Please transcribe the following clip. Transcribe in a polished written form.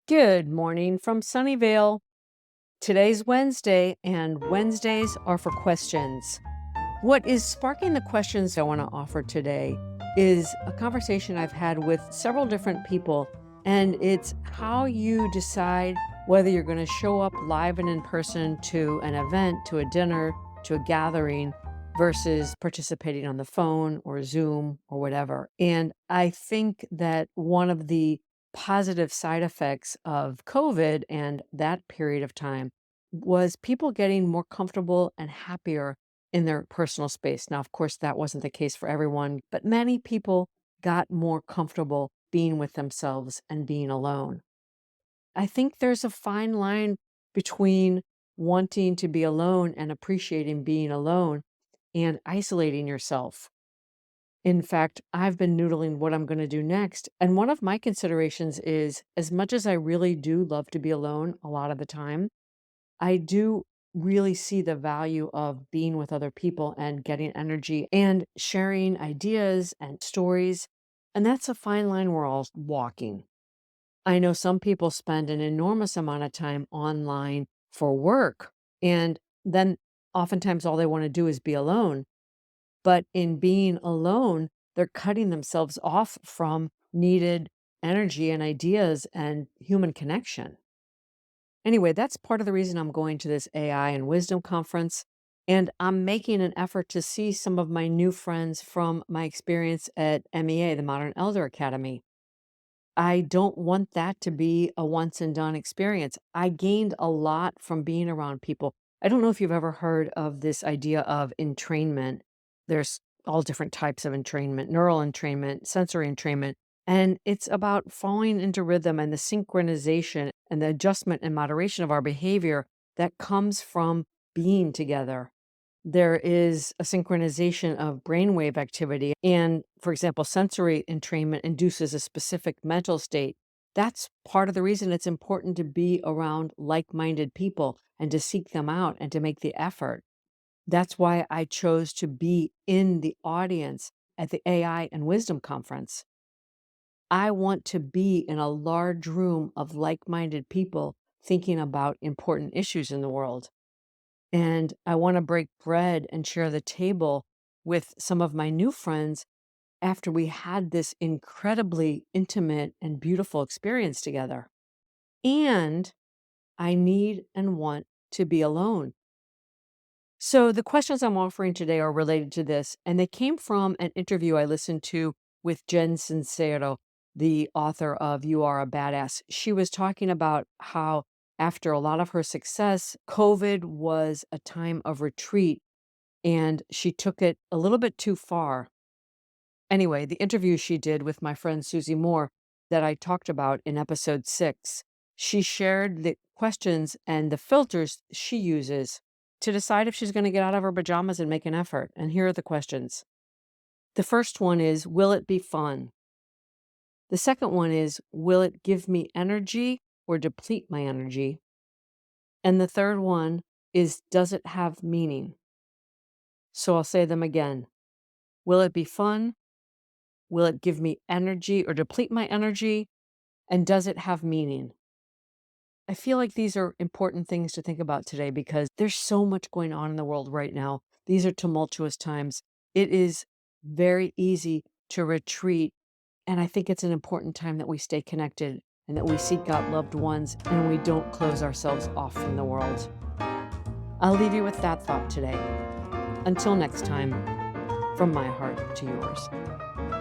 Good morning from Sunnyvale. Today's Wednesday, and Wednesdays are for questions. What is sparking the questions I want to offer today is a conversation I've had with several different people, and it's how you decide whether you're going to show up live and in person to an event, to a dinner, to a gathering, versus participating on the phone or Zoom or whatever. And I think that one of the positive side effects of COVID and that period of time was people getting more comfortable and happier in their personal space. Now, of course, that wasn't the case for everyone, but many people got more comfortable being with themselves and being alone. I think there's a fine line between wanting to be alone and appreciating being alone and isolating yourself. In fact, I've been noodling what I'm going to do next. And one of my considerations is as much as I really do love to be alone a lot of the time, I do really see the value of being with other people and getting energy and sharing ideas and stories. And that's a fine line we're all walking. I know some people spend an enormous amount of time online for work, and then oftentimes all they want to do is be alone. But in being alone, they're cutting themselves off from needed energy and ideas and human connection. Anyway, that's part of the reason I'm going to this AI and wisdom conference. And I'm making an effort to see some of my new friends from my experience at MEA, the Modern Elder Academy. I don't want that to be a once and done experience. I gained a lot from being around people. I don't know if you've ever heard of this idea of entrainment. There's all different types of entrainment, neural entrainment, sensory entrainment, and it's about falling into rhythm and the synchronization and the adjustment and moderation of our behavior that comes from being together. There is a synchronization of brainwave activity. And for example, sensory entrainment induces a specific mental state. That's part of the reason it's important to be around like minded people and to seek them out and to make the effort. That's why I chose to be in the audience at the AI and Wisdom Conference. I want to be in a large room of like minded people thinking about important issues in the world. And I want to break bread and share the table with some of my new friends after we had this incredibly intimate and beautiful experience together. And I need and want to be alone. So the questions I'm offering today are related to this, and they came from an interview I listened to with Jen Sincero, the author of You Are a Badass. She was talking about how after a lot of her success, COVID was a time of retreat and she took it a little bit too far. Anyway, the interview she did with my friend Susie Moore that I talked about in episode 6, she shared the questions and the filters she uses to decide if she's going to get out of her pajamas and make an effort. And here are the questions. The first one is, will it be fun? The second one is, will it give me energy or deplete my energy? And the third one is, does it have meaning? So I'll say them again. Will it be fun? Will it give me energy or deplete my energy? And does it have meaning? I feel like these are important things to think about today because there's so much going on in the world right now. These are tumultuous times. It is very easy to retreat. And I think it's an important time that we stay connected and that we seek out loved ones and we don't close ourselves off from the world. I'll leave you with that thought today. Until next time, from my heart to yours.